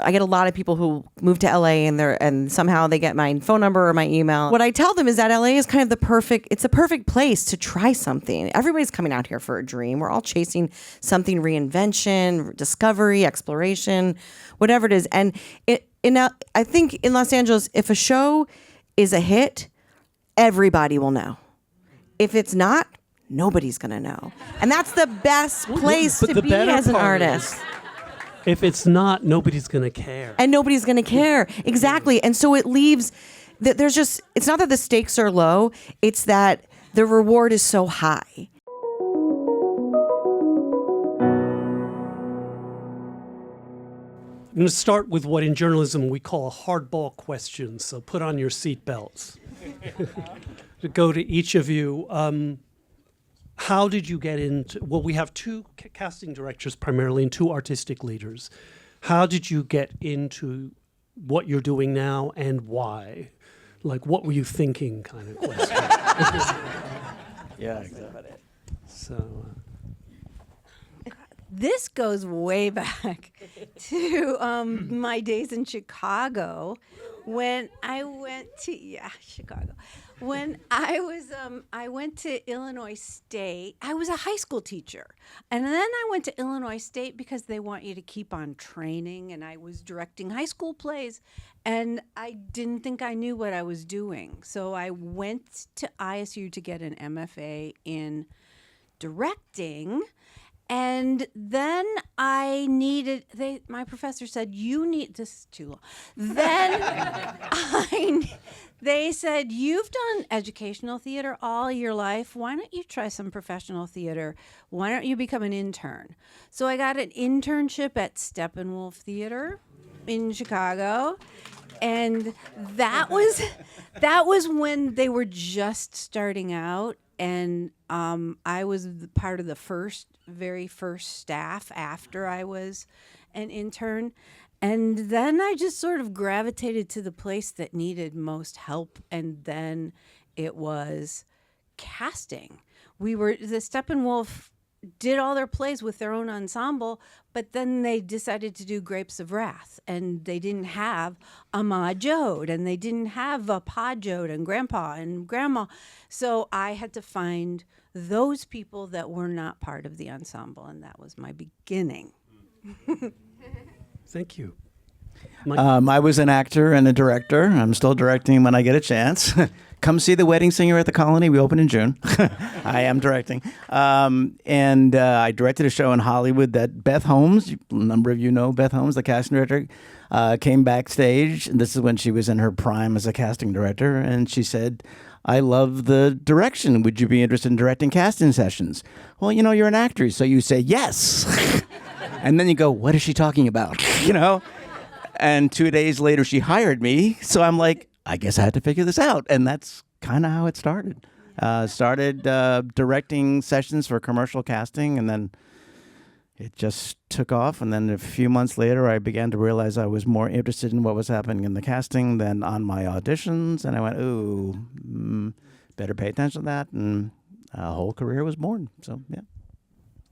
I get a lot of people who move to LA and somehow they get my phone number or my email. What I tell them is that LA is kind of the perfect place to try something. Everybody's coming out here for a dream. We're all chasing something, reinvention, discovery, exploration, whatever it is. And I think in Los Angeles, if a show is a hit, everybody will know. If it's not, nobody's going to know. And that's the best place to be as an artist. If it's not, nobody's going to care. And nobody's going to care. Exactly. And so it leaves, it's not that the stakes are low, it's that the reward is so high. I'm going to start with what in journalism we call a hardball question. So put on your seatbelts. To go to each of you, how did you get into, well, we have two casting directors primarily and two artistic leaders. How did you get into what you're doing now and why? Like, what were you thinking kind of question? Yeah, exactly. So, this goes way back to my days in Chicago when I went to, Chicago. When I went to Illinois State, I was a high school teacher. And then I went to Illinois State because they want you to keep on training. And I was directing high school plays. And I didn't think I knew what I was doing. So I went to ISU to get an MFA in directing. And then my professor said, this is too long. Then they said, you've done educational theater all your life. Why don't you try some professional theater? Why don't you become an intern? So I got an internship at Steppenwolf Theater in Chicago. And that was when they were just starting out. And I was part of the very first staff after I was an intern. And then I just sort of gravitated to the place that needed most help. And then it was casting. The Steppenwolf did all their plays with their own ensemble, but then they decided to do Grapes of Wrath, and they didn't have a Ma Jode, and they didn't have a Pa Jode and Grandpa and Grandma. So I had to find those people that were not part of the ensemble, and that was my beginning. thank you. I was an actor and a director. I'm still directing when I get a chance. Come see The Wedding Singer at the Colony. We open in June. I am directing. And I directed a show in Hollywood that Beth Holmes, a number of you know Beth Holmes, the casting director, came backstage. And this is when she was in her prime as a casting director. And she said, I love the direction. Would you be interested in directing casting sessions? Well, you're an actor, so you say yes. And then you go, what is she talking about? And 2 days later, she hired me. So I'm like, I guess I had to figure this out. And that's kind of how it started. Started directing sessions for commercial casting, and then it just took off. And then a few months later, I began to realize I was more interested in what was happening in the casting than on my auditions. And I went, better pay attention to that. And a whole career was born. So, yeah.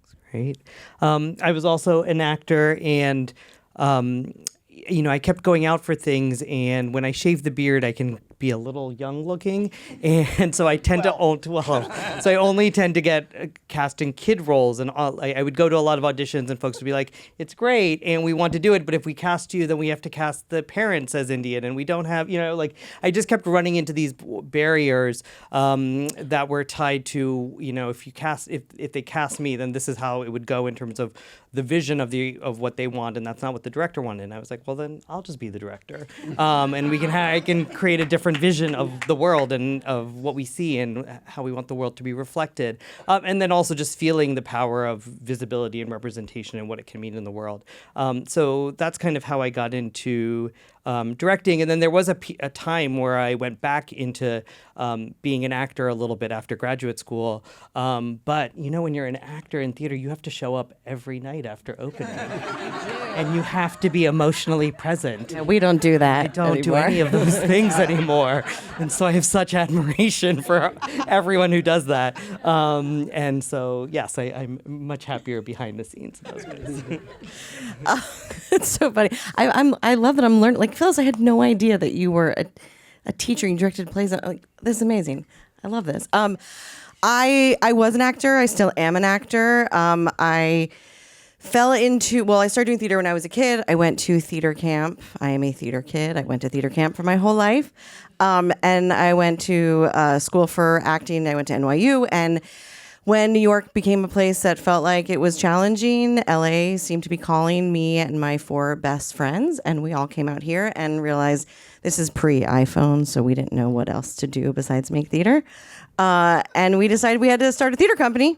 That's great. I was also an actor, and I kept going out for things, and when I shave the beard, I can be a little young looking, and so I tend I only tend to get cast in kid roles, and I would go to a lot of auditions, and folks would be like, "It's great, and we want to do it, but if we cast you, then we have to cast the parents as Indian, and we don't have, I just kept running into these barriers that were tied to, if they cast me, then this is how it would go in terms of the vision of what they want, and that's not what the director wanted. And I was like, well, then I'll just be the director, and I can create a different vision of the world and of what we see and how we want the world to be reflected, and then also just feeling the power of visibility and representation and what it can mean in the world. So that's kind of how I got into directing. And then there was a time where I went back into being an actor a little bit after graduate school. But when you're an actor in theater, you have to show up every night after opening. and you have to be emotionally present. Yeah, we don't do that. I don't do anymore. any of those things anymore. And so I have such admiration for everyone who does that. And so, yes, I'm much happier behind the scenes in those ways. It's so funny. I love that I'm learning. Like, Phyllis, I had no idea that you were a teacher and you directed plays. Like, this is amazing. I love this. I was an actor. I still am an actor. I started doing theater when I was a kid. I went to theater camp. I am a theater kid. I went to theater camp for my whole life. And I went to school for acting. I went to NYU. And when New York became a place that felt like it was challenging, LA seemed to be calling me and my 4 best friends. And we all came out here and realized this is pre-iPhone, so we didn't know what else to do besides make theater. And we decided we had to start a theater company.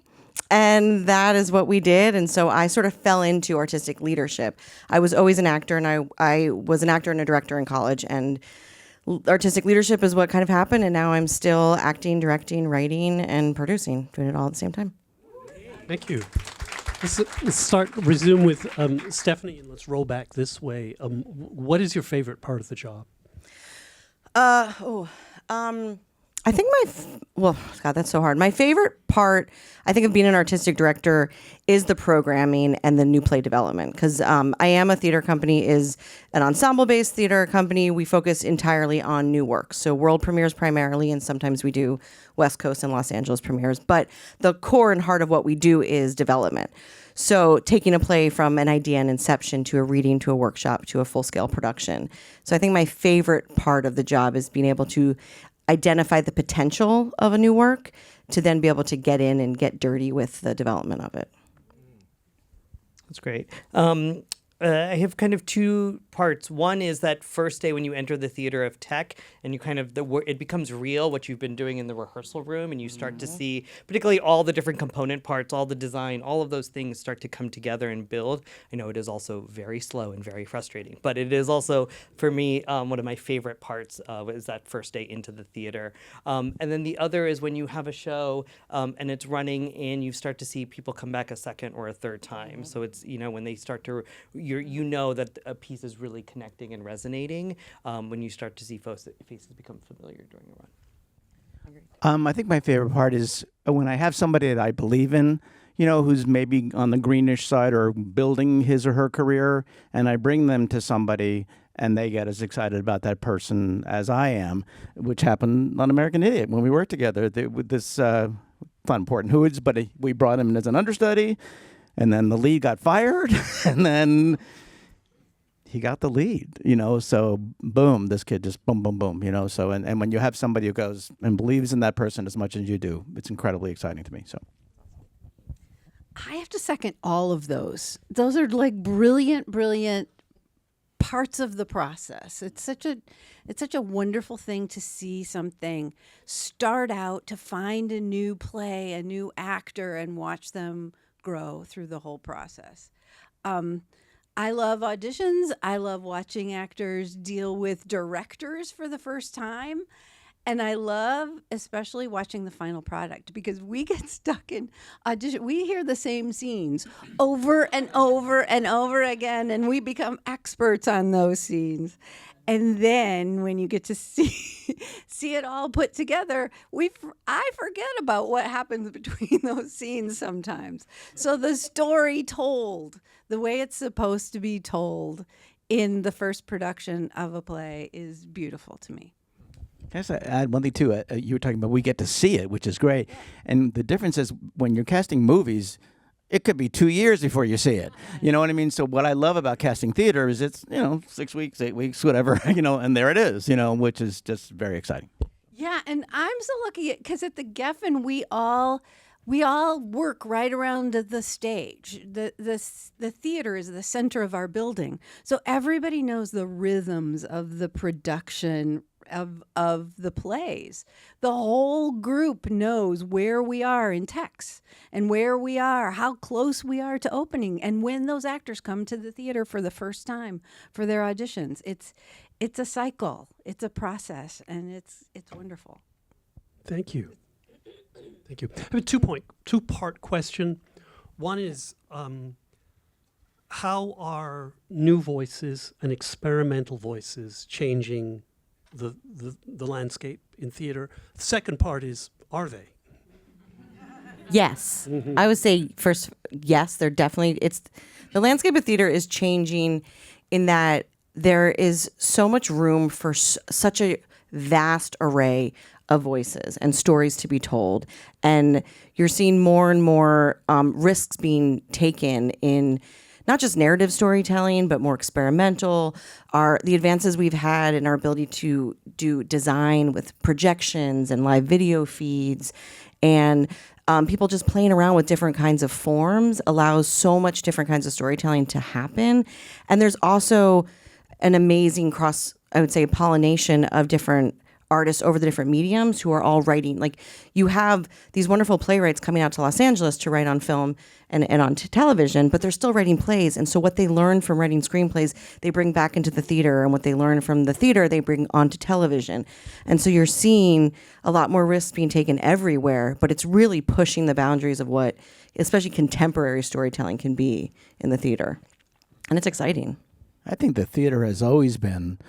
And that is what we did. And so I sort of fell into artistic leadership. I was always an actor, and I was an actor and a director in college. And artistic leadership is what kind of happened. And now I'm still acting, directing, writing, and producing, doing it all at the same time. Thank you. Let's resume with Stefanie, and let's roll back this way. What is your favorite part of the job? I think God, that's so hard. My favorite part, I think, of being an artistic director is the programming and the new play development. Because I am a theater company, is an ensemble-based theater company. We focus entirely on new works. So world premieres primarily, and sometimes we do West Coast and Los Angeles premieres. But the core and heart of what we do is development. So taking a play from an idea and inception to a reading to a workshop to a full-scale production. So I think my favorite part of the job is being able to identify the potential of a new work to then be able to get in and get dirty with the development of it. That's great. I have kind of 2 parts. One is that first day when you enter the theater of tech and you kind of, it becomes real what you've been doing in the rehearsal room, and you start to see particularly all the different component parts, all the design, all of those things start to come together and build. I know it is also very slow and very frustrating, but it is also, for me, one of my favorite parts is that first day into the theater. And then the other is when you have a show and it's running and you start to see people come back a second or a third time. So it's, when they start to, you know that a piece is really connecting and resonating when you start to see faces become familiar during a run. I think my favorite part is when I have somebody that I believe in, who's maybe on the greenish side or building his or her career, and I bring them to somebody and they get as excited about that person as I am, which happened on American Idiot when we worked together with this, not important hoods, but we brought him in as an understudy, and then the lead got fired, and then he got the lead, so boom, this kid just boom, boom, boom, so, and when you have somebody who goes and believes in that person as much as you do, it's incredibly exciting to me, so. I have to second all of those. Those are like brilliant parts of the process. It's such a wonderful thing to see something start out, to find a new play, a new actor, and watch them grow through the whole process. I love auditions. I love watching actors deal with directors for the first time. And I love especially watching the final product, because we get stuck in audition. We hear the same scenes over and over and over again, and we become experts on those scenes. And then when you get to see it all put together, I forget about what happens between those scenes sometimes. So the story told, the way it's supposed to be told in the first production of a play is beautiful to me. Can I just add one thing too? You were talking about we get to see it, which is great. And the difference is when you're casting movies, it could be 2 years before you see it. You know what I mean? So what I love about casting theater is it's, 6 weeks, 8 weeks, whatever, and there it is, which is just very exciting. Yeah, and I'm so lucky because at the Geffen, we all work right around the stage. The theater is the center of our building. So everybody knows the rhythms of the production of the plays. The whole group knows where we are in text and where we are, how close we are to opening, and when those actors come to the theater for the first time for their auditions. It's a cycle, it's a process, and it's wonderful. Thank you. I have a two-part question. One is, how are new voices and experimental voices changing the landscape in theater? The second part is, are they? Yes. I would say first, yes, they're definitely, the landscape of theater is changing in that there is so much room for such a vast array of voices and stories to be told. And you're seeing more and more risks being taken in not just narrative storytelling, but more experimental. The advances we've had in our ability to do design with projections and live video feeds, and people just playing around with different kinds of forms allows so much different kinds of storytelling to happen. And there's also an amazing pollination of different artists over the different mediums who are all writing. Like, you have these wonderful playwrights coming out to Los Angeles to write on film and on television, but they're still writing plays. And so what they learn from writing screenplays, they bring back into the theater, and what they learn from the theater, they bring onto television. And so you're seeing a lot more risks being taken everywhere, but it's really pushing the boundaries of what, especially contemporary storytelling, can be in the theater. And it's exciting. I think the theater has always been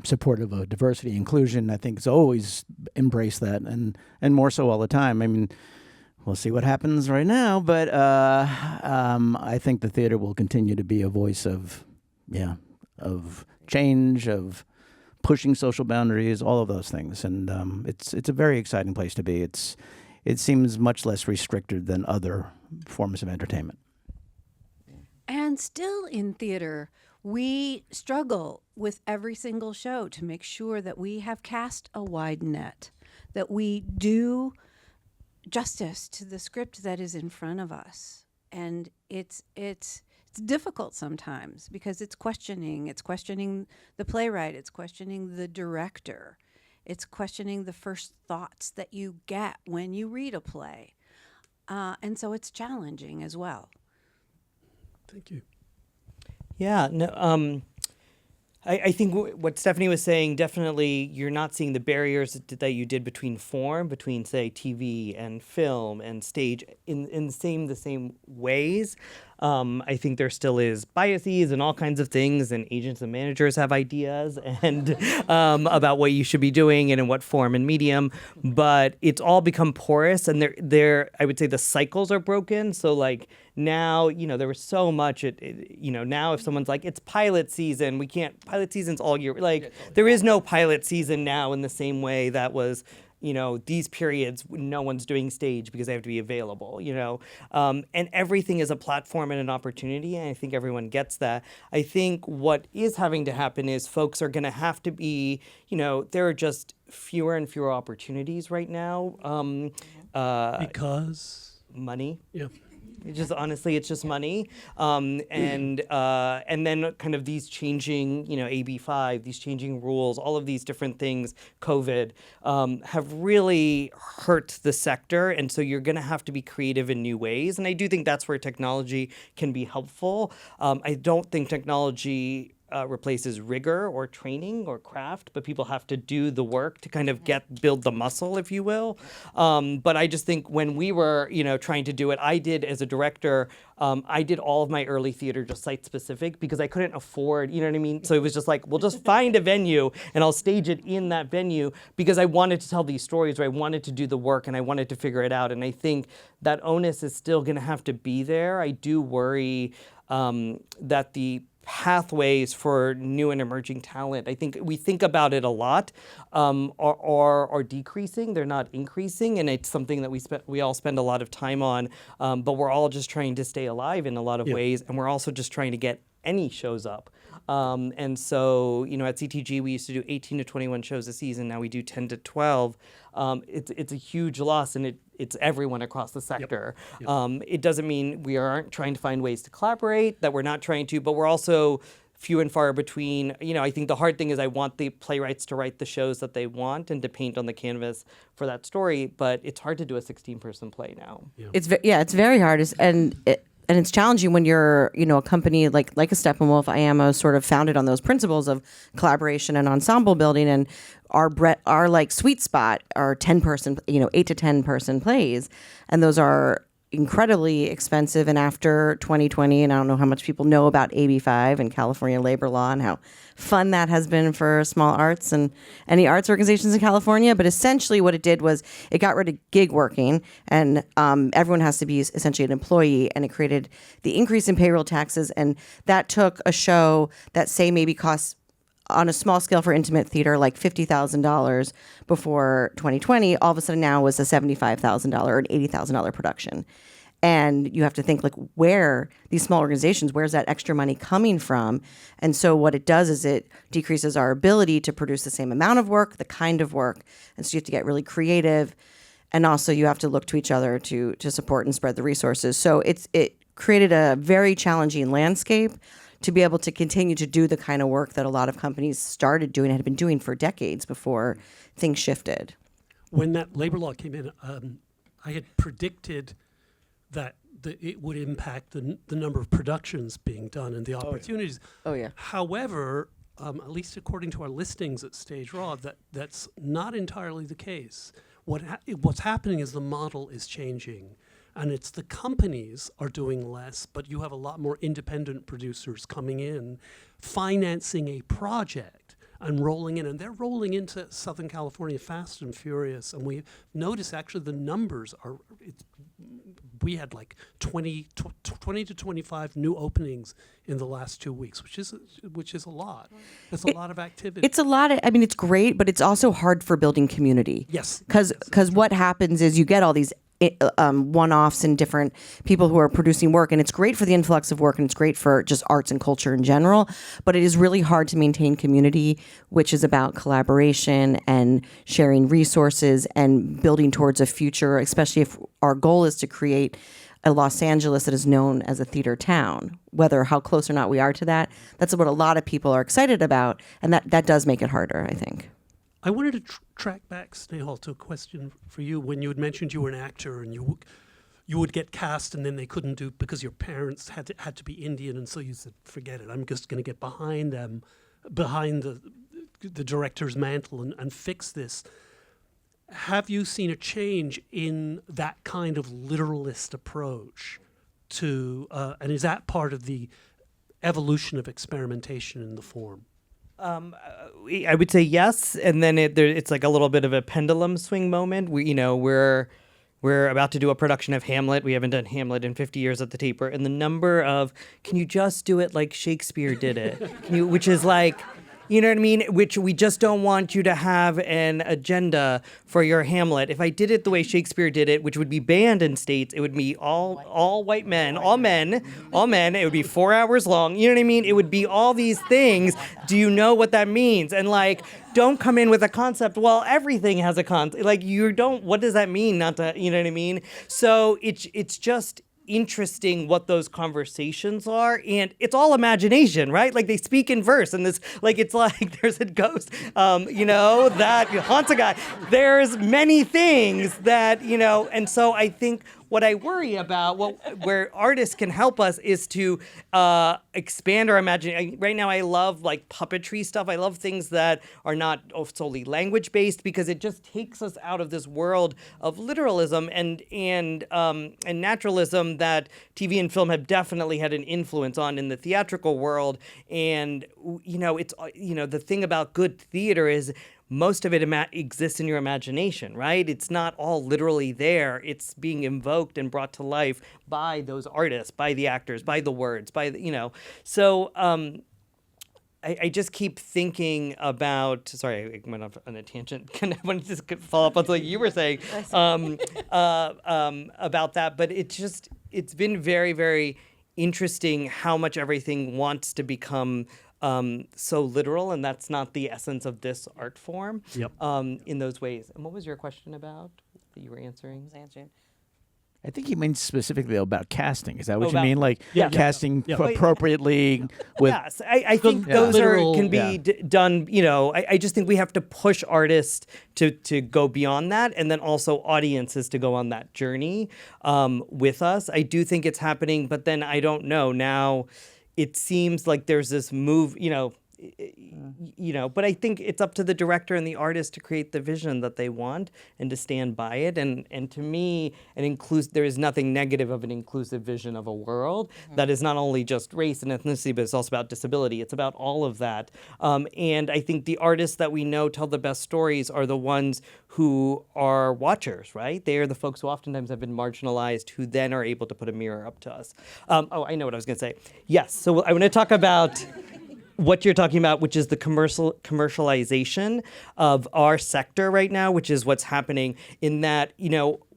supportive of diversity, inclusion. I think it's always embraced that, and more so all the time. I mean, we'll see what happens right now, but I think the theater will continue to be a voice of change, of pushing social boundaries, all of those things. And it's a very exciting place to be. It seems much less restricted than other forms of entertainment. And still in theater, we struggle with every single show to make sure that we have cast a wide net, that we do justice to the script that is in front of us. And it's difficult sometimes because it's questioning the playwright, it's questioning the director, it's questioning the first thoughts that you get when you read a play. And so it's challenging as well. Thank you. Yeah, no, I think what Stefanie was saying, definitely you're not seeing the barriers that you did between say, TV and film and stage in the same ways. I think there still is biases and all kinds of things, and agents and managers have ideas and about what you should be doing and in what form and medium. But it's all become porous, and I would say the cycles are broken. So like now, there was so much. Now if someone's like, it's pilot season, we can't. Pilot season's all year. Like there is no pilot season now in the same way that was. These periods, no one's doing stage because they have to be available, and everything is a platform and an opportunity. And I think everyone gets that. I think what is having to happen is folks are going to have to be, there are just fewer and fewer opportunities right now. Because? Money. Yeah. It's just money, and then kind of these changing, AB5, these changing rules, all of these different things, COVID, have really hurt the sector, and so you're going to have to be creative in new ways, and I do think that's where technology can be helpful. I don't think technology replaces rigor or training or craft, but people have to do the work to kind of build the muscle, if you will. But I just think when we were, trying to do it, I did as a director, I did all of my early theater just site specific because I couldn't afford, you know what I mean? So it was just like, we'll just find a venue and I'll stage it in that venue because I wanted to tell these stories, or I wanted to do the work and I wanted to figure it out. And I think that onus is still going to have to be there. I do worry that the pathways for new and emerging talent, I think we think about it a lot, are decreasing. They're not increasing, and it's something that we all spend a lot of time on. But we're all just trying to stay alive in a lot of ways, and we're also just trying to get any shows up. And so, at CTG, we used to do 18 to 21 shows a season. Now we do 10 to 12. It's a huge loss, and it's everyone across the sector. Yep. It doesn't mean we aren't trying to find ways to collaborate, that we're not trying to, but we're also few and far between. I think the hard thing is I want the playwrights to write the shows that they want and to paint on the canvas for that story, but it's hard to do a 16-person play now. Yeah. It's very hard, and it's challenging when you're, a company like a Steppenwolf, IAMO, sort of founded on those principles of collaboration and ensemble building, and our like sweet spot are 10-person, 8 to 10 person plays, and those are incredibly expensive. And after 2020, and I don't know how much people know about AB5 and California labor law and how fun that has been for small arts and any arts organizations in California. But essentially what it did was it got rid of gig working, and everyone has to be essentially an employee, and it created the increase in payroll taxes. And that took a show that, say, maybe costs on a small scale for intimate theater, like $50,000 before 2020, all of a sudden now was a $75,000 or an $80,000 production. And you have to think, like, where these small organizations, where's that extra money coming from? And so what it does is it decreases our ability to produce the same amount of work, the kind of work. And so you have to get really creative. And also you have to look to each other to support and spread the resources. So it created a very challenging landscape to be able to continue to do the kind of work that a lot of companies started doing and had been doing for decades before things shifted. When that labor law came in, I had predicted that it would impact the number of productions being done and the opportunities. Oh, yeah. However, at least according to our listings at Stage Raw, that's not entirely the case. What's happening is the model is changing. And it's the companies are doing less, but you have a lot more independent producers coming in, financing a project and rolling in. And they're rolling into Southern California fast and furious. And we notice actually the numbers are, we had like 20 to 25 new openings in the last 2 weeks, which is a lot. It's a lot of activity. It's a lot of, I mean, it's great, but it's also hard for building community. Yes. Because what happens is you get all these one-offs and different people who are producing work, and it's great for the influx of work, and it's great for just arts and culture in general, but it is really hard to maintain community, which is about collaboration and sharing resources and building towards a future, especially if our goal is to create a Los Angeles that is known as a theater town. Whether how close or not we are to that, that's what a lot of people are excited about, and that does make it harder, I think. I wanted to track back, Snehal, to a question for you. When you had mentioned you were an actor and you would get cast and then they couldn't do because your parents had to be Indian, and so you said, forget it, I'm just going to get behind the director's mantle and fix this. Have you seen a change in that kind of literalist approach to, and is that part of the evolution of experimentation in the form? I would say yes, and then it's like a little bit of a pendulum swing moment. We're about to do a production of Hamlet. We haven't done Hamlet in 50 years at the Taper, and the number of can you just do it like Shakespeare did it? Which is like, you know what I mean? Which we just don't want you to have an agenda for your Hamlet. If I did it the way Shakespeare did it, which would be banned in states, it would be all white men, all men. It would be 4 hours long. You know what I mean? It would be all these things. Do you know what that means? And like, don't come in with a concept. Well, everything has a concept. Like you don't. What does that mean? Not to. You know what I mean? So it's just interesting what those conversations are, and it's all imagination, right? Like they speak in verse, and this, like, it's like there's a ghost, that haunts a guy. There's many things that, and so I think what I worry about, where artists can help us, is to expand our imagination. Right now, I love like puppetry stuff. I love things that are not solely language based, because it just takes us out of this world of literalism and naturalism that TV and film have definitely had an influence on in the theatrical world. And it's the thing about good theater is most of it exists in your imagination, right? It's not all literally there. It's being invoked and brought to life by those artists, by the actors, by the words, So I just keep thinking about, sorry, I went off on a tangent. I want to just follow up on something you were saying about that. But it's been very, very interesting how much everything wants to become so literal, and that's not the essence of this art form. Yep. In those ways. And what was your question about that you were answering? I think you mean specifically about casting. Is that what you about- mean? Like casting appropriately with... Yes, I think those can be done, I just think we have to push artists to go beyond that, and then also audiences to go on that journey with us. I do think it's happening, but then I don't know. Now it seems like there's this move, but I think it's up to the director and the artist to create the vision that they want and to stand by it. And to me, there is nothing negative of an inclusive vision of a world that is not only just race and ethnicity, but it's also about disability. It's about all of that. And I think the artists that we know tell the best stories are the ones who are watchers, right? They are the folks who oftentimes have been marginalized, who then are able to put a mirror up to us. I know what I was going to say. Yes, so I want to talk about what you're talking about, which is the commercialization of our sector right now, which is what's happening in that,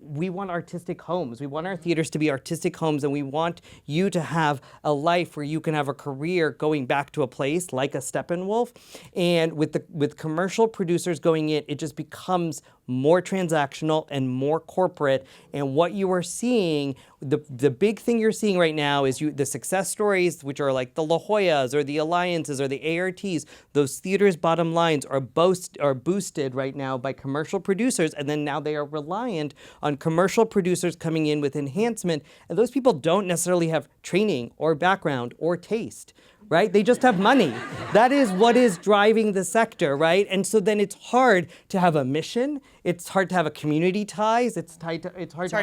we want artistic homes. We want our theaters to be artistic homes, and we want you to have a life where you can have a career going back to a place like a Steppenwolf. And with commercial producers going in, it just becomes more transactional and more corporate. And what you are seeing, the big thing you're seeing right now is the success stories, which are like the La Joillas or the Alliances or the ARTs. Those theaters' bottom lines are boosted right now by commercial producers, and then now they are reliant on commercial producers coming in with enhancement. And those people don't necessarily have training or background or taste, right? They just have money. That is what is driving the sector, right? And so then it's hard to have a mission. It's hard to have a community ties. It's hard to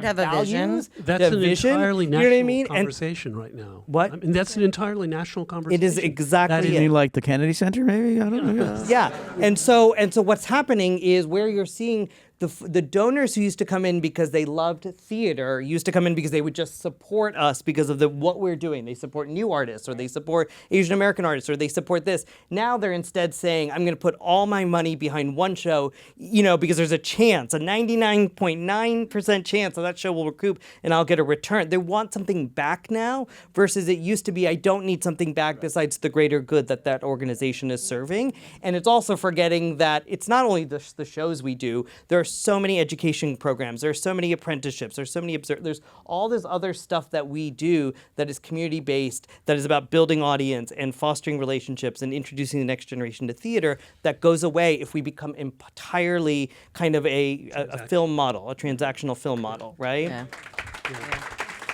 have a vision. values. That's an entirely national you know what I mean? conversation right now. What? I mean, that's an entirely national conversation. It is exactly You like the Kennedy Center, maybe? I don't know. Yeah, and so what's happening is where you're seeing the donors who used to come in because they loved theater used to come in because they would just support us because of what we're doing. They support new artists, or they support Asian American artists, or they support this. Now they're instead saying, I'm going to put all my money behind one show, because there's a chance, a 99.9% chance that show will recoup and I'll get a return. They want something back now versus it used to be, I don't need something back besides the greater good that organization is serving. And it's also forgetting that it's not only the shows we do, there are so many education programs, there are so many apprenticeships, there's so many there's all this other stuff that we do that is community-based, that is about building audience and fostering relationships and introducing the next generation to theater, that goes away if we become entirely kind of a film model, a transactional film model, right? Yeah.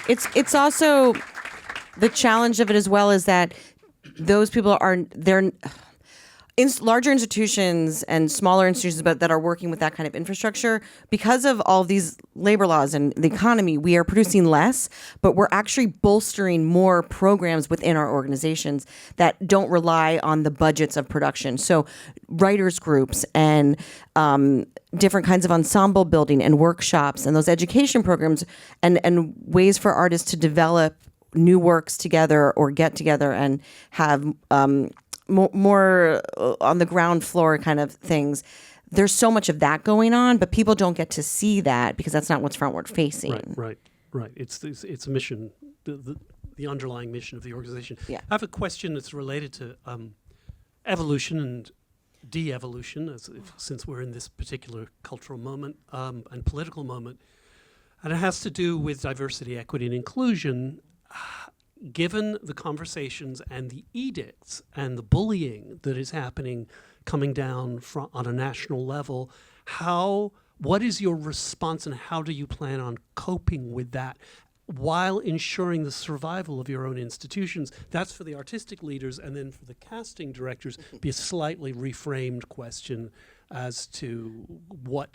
It's also the challenge of it as well is that those people they're larger institutions and smaller institutions, but that are working with that kind of infrastructure, because of all of these labor laws and the economy, we are producing less, but we're actually bolstering more programs within our organizations that don't rely on the budgets of production. So writers groups and different kinds of ensemble building and workshops and those education programs and ways for artists to develop new works together or get together and have more on the ground floor kind of things. There's so much of that going on, but people don't get to see that because that's not what's frontward facing. Right. It's a mission, the underlying mission of the organization. Yeah. I have a question that's related to evolution and de-evolution, since we're in this particular cultural moment and political moment, and it has to do with diversity, equity, and inclusion. Given the conversations and the edicts and the bullying that is happening coming down on a national level, what is your response and how do you plan on coping with that while ensuring the survival of your own institutions? That's for the artistic leaders, and then for the casting directors, be a slightly reframed question as to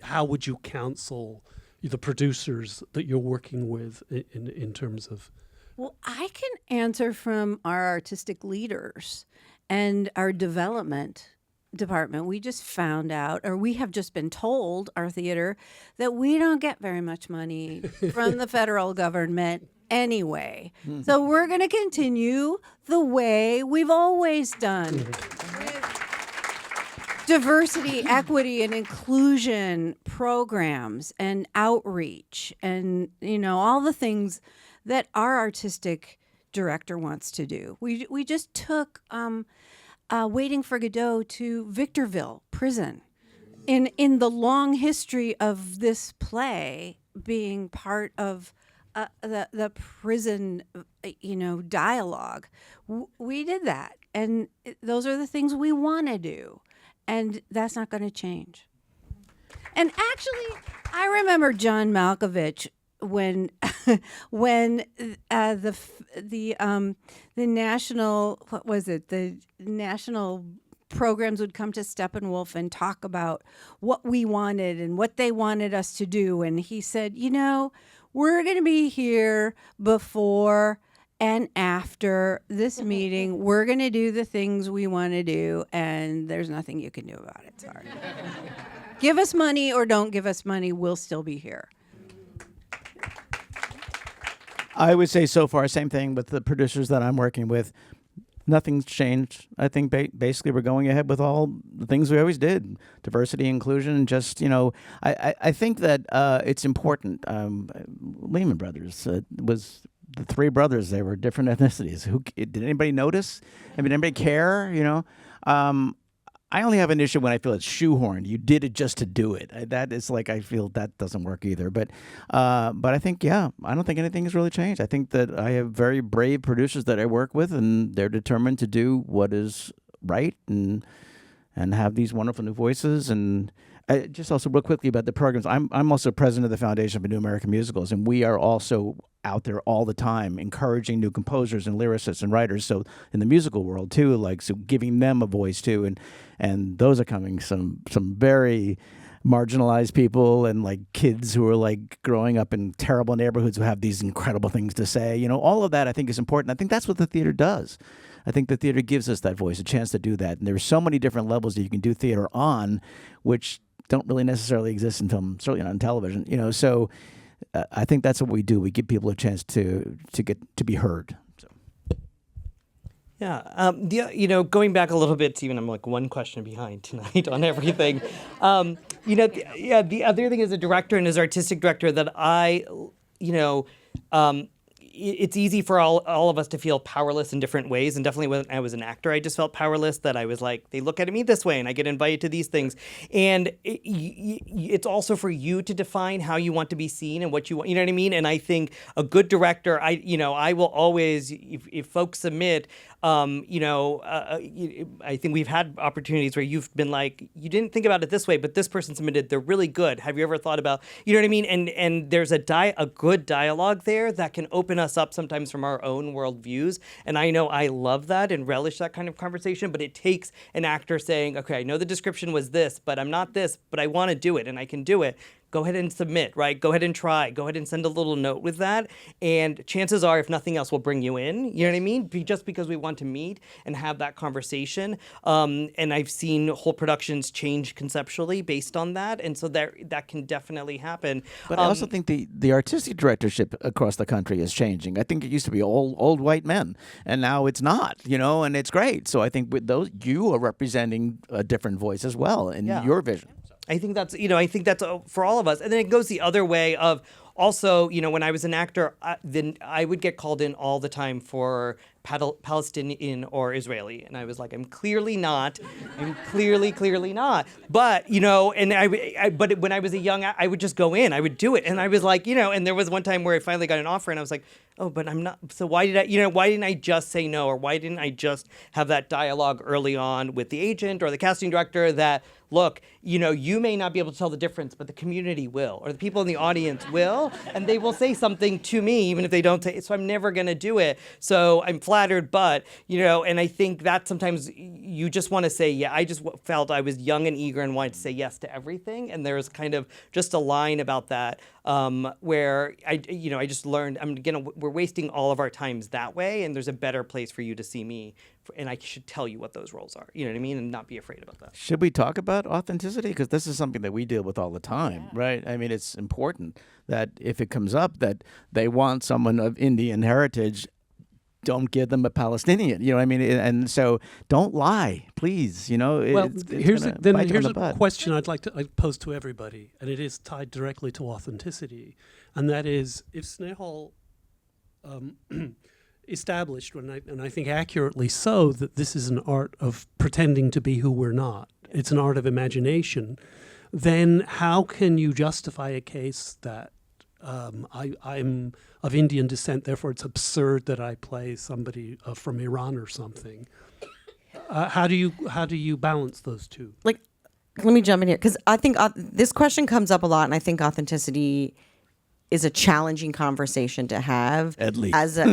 how would you counsel the producers that you're working with in terms of... Well, I can answer from our artistic leaders and our development department. We just found out, or we have just been told, our theater, that we don't get very much money from the federal government anyway. So we're going to continue the way we've always done. Diversity, equity, and inclusion programs and outreach and, all the things that our artistic director wants to do. We just took Waiting for Godot to Victorville prison. In the long history of this play being part of the prison, dialogue, we did that. And those are the things we want to do. And that's not going to change. And actually, I remember John Malkovich when the national, what was it, the national programs would come to Steppenwolf and talk about what we wanted and what they wanted us to do. And he said, we're going to be here before and after this meeting. We're going to do the things we want to do, and there's nothing you can do about it. Sorry. Give us money or don't give us money, we'll still be here. I would say so far, same thing with the producers that I'm working with. Nothing's changed. I think basically we're going ahead with all the things we always did. Diversity, inclusion, and just, I think that it's important. Lehman Brothers was the three brothers. They were different ethnicities. Did anybody notice? I mean, anybody care? I only have an issue when I feel it's shoehorned. You did it just to do it. That is like, I feel that doesn't work either. But I think, I don't think anything has really changed. I think that I have very brave producers that I work with, and they're determined to do what is right and have these wonderful new voices. And just also real quickly about the programs. I'm also president of the Foundation for New American Musicals, and we are also out there all the time encouraging new composers and lyricists and writers. So in the musical world too, so giving them a voice too, and those are coming some very marginalized people and like kids who are like growing up in terrible neighborhoods who have these incredible things to say. All of that I think is important. I think that's what the theater does. I think the theater gives us that voice, a chance to do that. And there's so many different levels that you can do theater on, which don't really necessarily exist in film, certainly not on television. So I think that's what we do. We give people a chance to get to be heard. So. Yeah. Going back a little bit, Steven, I'm like one question behind tonight on everything. The other thing as a director and as artistic director that it's easy for all of us to feel powerless in different ways. And definitely when I was an actor, I just felt powerless, that I was like, they look at me this way and I get invited to these things. And it's also for you to define how you want to be seen and what you want, you know what I mean? And I think a good director, I will always, if folks submit, I think we've had opportunities where you've been like, you didn't think about it this way, but this person submitted, they're really good. Have you ever thought about, you know what I mean? And there's a good dialogue there that can open us up sometimes from our own worldviews. And I know I love that and relish that kind of conversation, but it takes an actor saying, okay, I know the description was this, but I'm not this, but I want to do it and I can do it. Go ahead and submit, right? Go ahead and try. Go ahead and send a little note with that. And chances are, if nothing else, we'll bring you in. You know what I mean? Just because we want to meet and have that conversation. And I've seen whole productions change conceptually based on that. And so that can definitely happen. But I also think the artistic directorship across the country is changing. I think it used to be old white men, and now it's not, and it's great. So I think with those, you are representing a different voice as well in your vision. I think that's for all of us. And then it goes the other way of also, when I was an actor, then I would get called in all the time for Palestinian or Israeli. And I was like, I'm clearly not. I'm clearly not. But, but when I was a young, I would just go in. I would do it. And I was like, and there was one time where I finally got an offer and I was like, oh, but I'm not. So why didn't I just say no? Or why didn't I just have that dialogue early on with the agent or the casting director that, look, you may not be able to tell the difference, but the community will, or the people in the audience will, and they will say something to me, even if they don't say it. So I'm never going to do it. So I'm flattered, but, and I think that sometimes you just want to say, yeah, I just felt I was young and eager and wanted to say yes to everything. And there's kind of just a line about that where I just learned, we're wasting all of our times that way, and there's a better place for you to see me. And I should tell you what those roles are, you know what I mean, and not be afraid about that. Should we talk about authenticity? Because this is something that we deal with all the time, right? I mean, it's important that if it comes up that they want someone of Indian heritage, don't give them a Palestinian, you know what I mean? And so don't lie, please, Here's a question I'd like to pose to everybody, and it is tied directly to authenticity, and that is, if Snehal established, and I think accurately so, that this is an art of pretending to be who we're not. It's an art of imagination. Then how can you justify a case that I'm of Indian descent, therefore it's absurd that I play somebody from Iran or something? How do you balance those two? Let me jump in here, because I think this question comes up a lot, and I think authenticity is a challenging conversation to have. At least. I say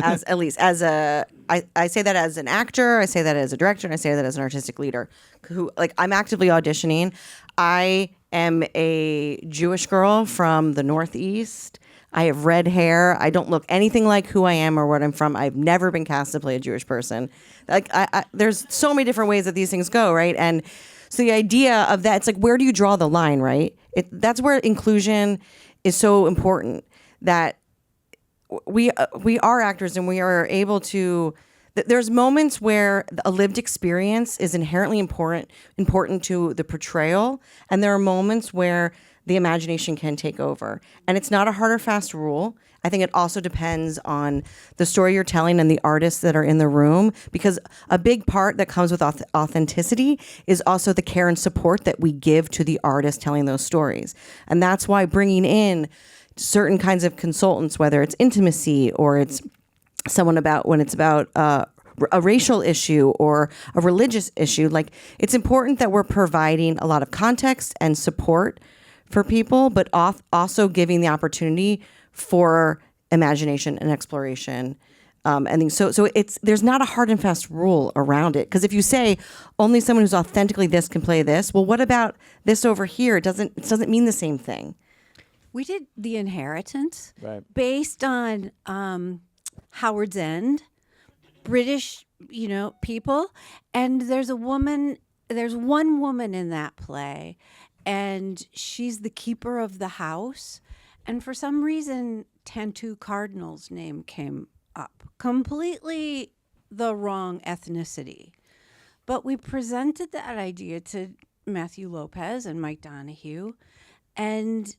that as an actor, I say that as a director, and I say that as an artistic leader who, like, I'm actively auditioning. I am a Jewish girl from the Northeast. I have red hair. I don't look anything like who I am or what I'm from. I've never been cast to play a Jewish person. Like, there's so many different ways that these things go, right? And so the idea of that, it's like, where do you draw the line, right? That's where inclusion is so important, that we are actors and we are able to. There's moments where a lived experience is inherently important to the portrayal, and there are moments where the imagination can take over. And it's not a hard or fast rule. I think it also depends on the story you're telling and the artists that are in the room, because a big part that comes with authenticity is also the care and support that we give to the artist telling those stories. And that's why bringing in certain kinds of consultants, whether it's intimacy or it's someone when it's about a racial issue or a religious issue, like, it's important that we're providing a lot of context and support for people, but also giving the opportunity for imagination and exploration. And so there's not a hard and fast rule around it. Because if you say only someone who's authentically this can play this, well, what about this over here? It doesn't mean the same thing. We did The Inheritance, Right. based on Howard's End, British, people, and there's one woman in that play, and she's the keeper of the house, and for some reason Tantu Cardinal's name came up, completely the wrong ethnicity. But we presented that idea to Matthew Lopez and Mike Donahue, and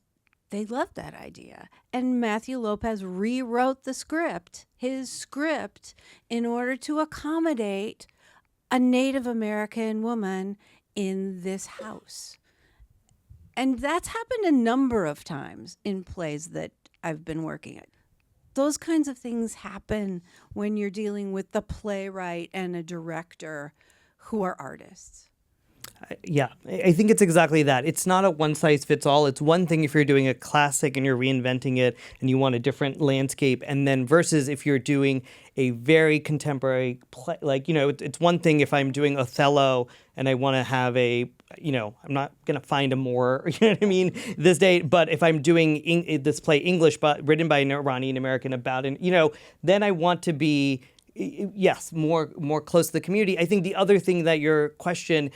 they loved that idea. And Matthew Lopez rewrote his script, in order to accommodate a Native American woman in this house. And that's happened a number of times in plays that I've been working at. Those kinds of things happen when you're dealing with the playwright and a director who are artists. Yeah, I think it's exactly that. It's not a one size fits all. It's one thing if you're doing a classic and you're reinventing it and you want a different landscape, and then versus if you're doing a very contemporary play, it's one thing if I'm doing Othello and I want to have I'm not going to find a more, this day, but if I'm doing this play English, but written by an Iranian American then I want to be, yes, more close to the community. I think the other thing that your question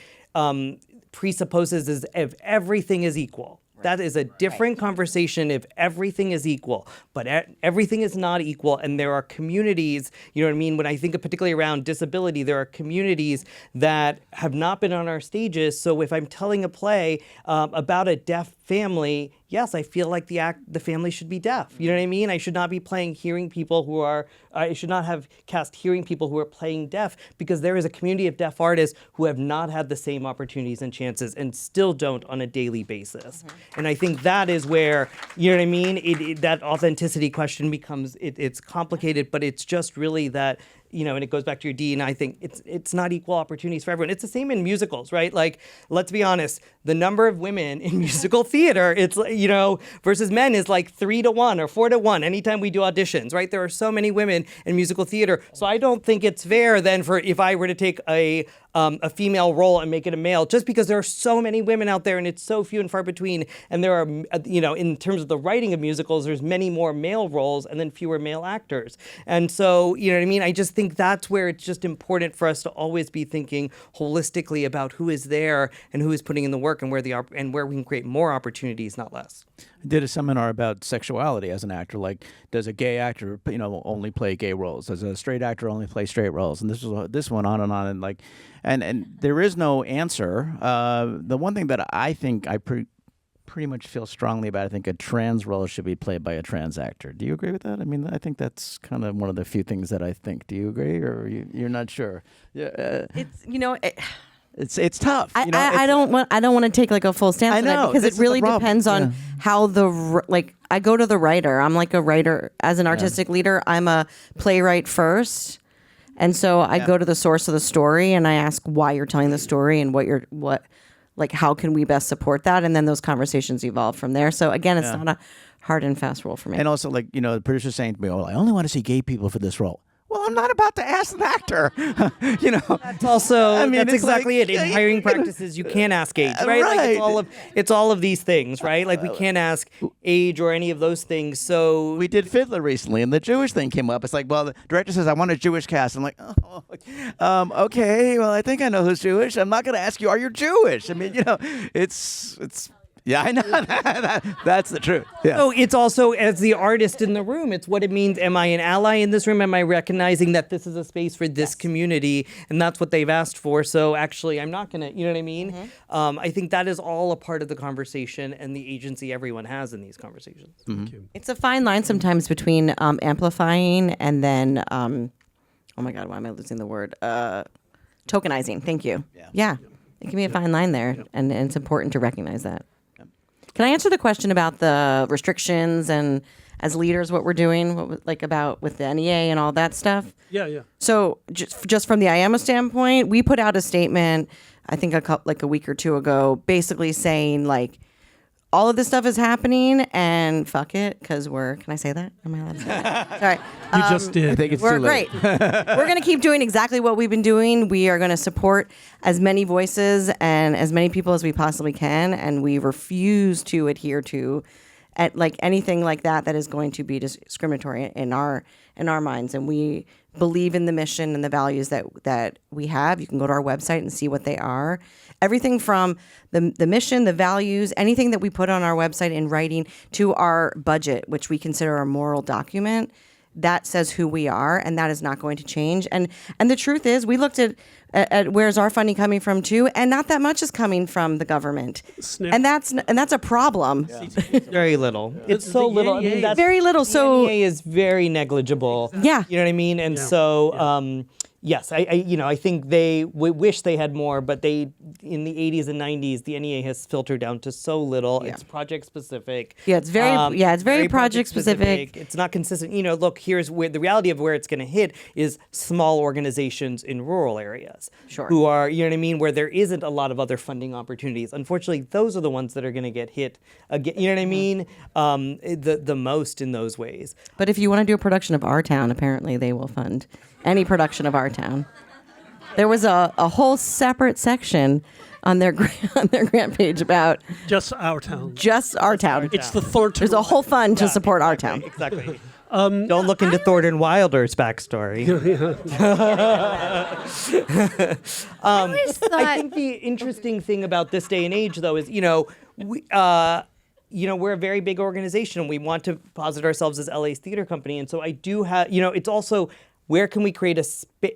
presupposes is if everything is equal. That is a different conversation if everything is equal, but everything is not equal. And there are communities, when I think of particularly around disability, there are communities that have not been on our stages. So if I'm telling a play about a deaf family, yes, I feel like the family should be deaf. You know what I mean? I should not be playing hearing people I should not have cast hearing people who are playing deaf, because there is a community of deaf artists who have not had the same opportunities and chances and still don't on a daily basis. Mm-hmm. And I think that is where, that authenticity question becomes, it's complicated, but it's just really that, and it goes back to your D, and I think it's not equal opportunities for everyone. It's the same in musicals, right? Like, let's be honest, the number of women in musical theater, it's, versus men is like 3 to 1 or 4 to 1 anytime we do auditions, right? There are so many women in musical theater. So I don't think it's fair then for if I were to take a female role and make it a male, just because there are so many women out there and it's so few and far between. And there are, in terms of the writing of musicals, there's many more male roles and then fewer male actors. And so, I just think that's where it's just important for us to always be thinking holistically about who is there and who is putting in the work and where we can create more opportunities, not less. I did a seminar about sexuality as an actor. Like, does a gay actor, only play gay roles? Does a straight actor only play straight roles? And this went on, and there is no answer. The one thing that I think I pretty much feel strongly about, I think a trans role should be played by a trans actor. Do you agree with that? I mean, I think that's kind of one of the few things that I think. Do you agree, or you're not sure? Yeah, It's tough. I don't want to take like a full stance on that, because it really depends on how I go to the writer. I'm like a writer as an artistic leader. I'm a playwright first, and so I go to the source of the story and I ask why you're telling the story and how can we best support that, and then those conversations evolve from there. So again, it's not a hard and fast rule for me. And also, like, the producer's saying to me, "Oh, I only want to see gay people for this role." Well, I'm not about to ask an actor. That's also that's it's exactly like, it. In hiring practices, you can't ask age, right? Like Right. it's all of these things, right? Like we can't ask age or any of those things. So We did Fiddler recently, and the Jewish thing came up. It's like, well, the director says, "I want a Jewish cast." I'm like, okay, well, I think I know who's Jewish. I'm not going to ask you, are you Jewish? I mean, it's. Yeah, I know. That's the truth. Yeah. So it's also, as the artist in the room, it's what it means. Am I an ally in this room? Am I recognizing that this is a space for this community? And that's what they've asked for. So actually, I'm not going to, you know what I mean? I think that is all a part of the conversation and the agency everyone has in these conversations. Thank you. It's a fine line sometimes between amplifying and then, oh my God, why am I losing the word? Tokenizing. Thank you. Yeah. It can be a fine line there, and it's important to recognize that. Can I answer the question about the restrictions and as leaders what we're doing, about with the NEA and all that stuff? Yeah. So just from the IAMO standpoint, we put out a statement, I think a week or two ago, basically saying all of this stuff is happening and fuck it, because can I say that? Am I allowed to say that? Sorry. You just did. I think it's We're too late. great. We're going to keep doing exactly what we've been doing. We are going to support as many voices and as many people as we possibly can, and we refuse to adhere to anything like that is going to be discriminatory in our minds. And we believe in the mission and the values that we have. You can go to our website and see what they are. Everything from the mission, the values, anything that we put on our website in writing, to our budget, which we consider a moral document, that says who we are, and that is not going to change. And the truth is, we looked at where's our funding coming from too, and not that much is coming from the government, and that's a problem. Very little. It's so The little. I mean, NEA that's, Very little. the So NEA is very negligible. Yeah. You know what I mean? And so, yes, I think they wish they had more, but in the 80s and 90s, the NEA has filtered down to so little. Yeah. It's project specific. Yeah, it's very project specific. It's not consistent. Look, here's where the reality of where it's going to hit is small organizations in rural areas. Sure. Who are, you know what I mean, where there isn't a lot of other funding opportunities. Unfortunately, those are the ones that are going to get hit again. You know what I mean? The most in those ways. But if you want to do a production of Our Town, apparently they will fund any production of Our Town. There was a whole separate section on their grant page about Just Our Town. just Our Town. It's the Thornton. There's a whole fund to support Our Town. Exactly. Don't look into Thornton Wilder's backstory. I think the interesting thing about this day and age, though, is we're a very big organization, and we want to posit ourselves as LA's theater company. And so I do have, it's also where can we create a space.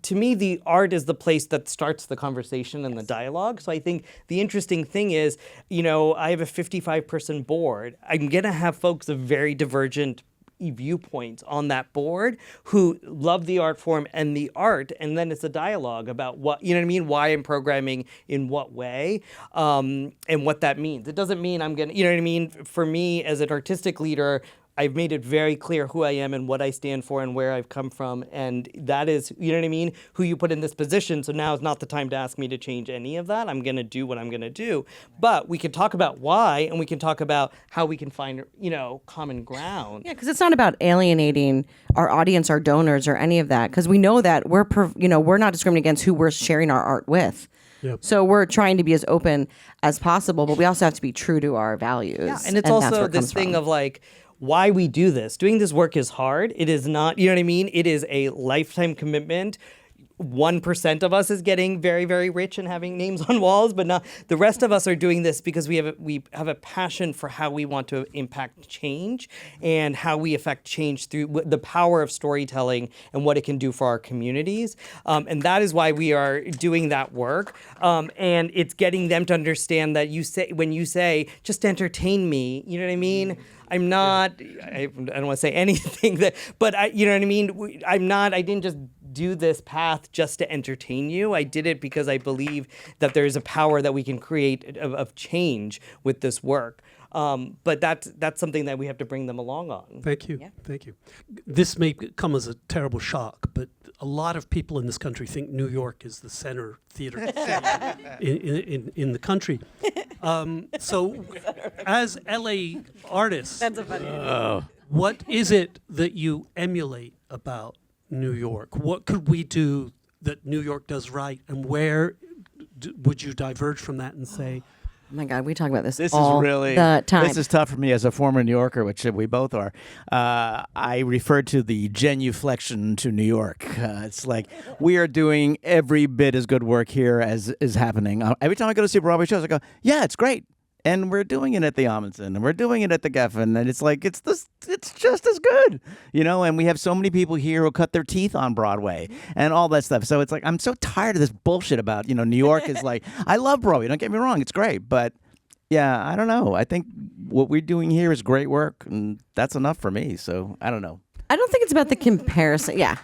To me, the art is the place that starts the conversation and the dialogue. So I think the interesting thing is, I have a 55-person board. I'm going to have folks of very divergent viewpoints on that board who love the art form and the art, and then it's a dialogue about what, you know what I mean, why I'm programming in what way, and what that means. It doesn't mean I'm gonna, you know what I mean, for me as an artistic leader, I've made it very clear who I am and what I stand for and where I've come from, and that is, you know what I mean, who you put in this position. So now is not the time to ask me to change any of that. I'm going to do what I'm going to do. But we can talk about why, and we can talk about how we can find, common ground. Yeah, because it's not about alienating our audience, our donors, or any of that. Because we know that we're not discriminating against who we're sharing our art with. Yep. So we're trying to be as open as possible, but we also have to be true to our values. Yeah, and it's that's also where it this comes thing from. of why we do this. Doing this work is hard. It is not, you know what I mean? It is a lifetime commitment. 1% of us is getting very, very rich and having names on walls, but not the rest of us are doing this because we have a passion for how we want to impact change and how we affect change through the power of storytelling and what it can do for our communities. And that is why we are doing that work. And it's getting them to understand that when you say, just entertain me, you know what I mean? I don't want to say anything but you know what I mean? I didn't just do this path just to entertain you. I did it because I believe that there's a power that we can create of change with this work. But that's something that we have to bring them along on. Thank you. Thank you. This may come as a terrible shock, but a lot of people in this country think New York is the center theater city in the country. So as LA artists, That's a funny. what is it that you emulate about New York? What could we do that New York does right, and where would you diverge from that and say, Oh my God, we talk about this This all is really the time. This is tough for me as a former New Yorker, which we both are. I refer to the genuflection to New York. It's like we are doing every bit as good work here as is happening. Every time I go to see Broadway shows, I go, "Yeah, it's great," and we're doing it at the Amundsen, and we're doing it at the Geffen, and it's like it's just as good, you know. And we have so many people here who cut their teeth on Broadway and all that stuff. So it's like I'm so tired of this bullshit about New York is like I love Broadway. Don't get me wrong, it's great, but yeah, I don't know. I think what we're doing here is great work, and that's enough for me. So I don't know. I don't think it's about the comparison. Yeah.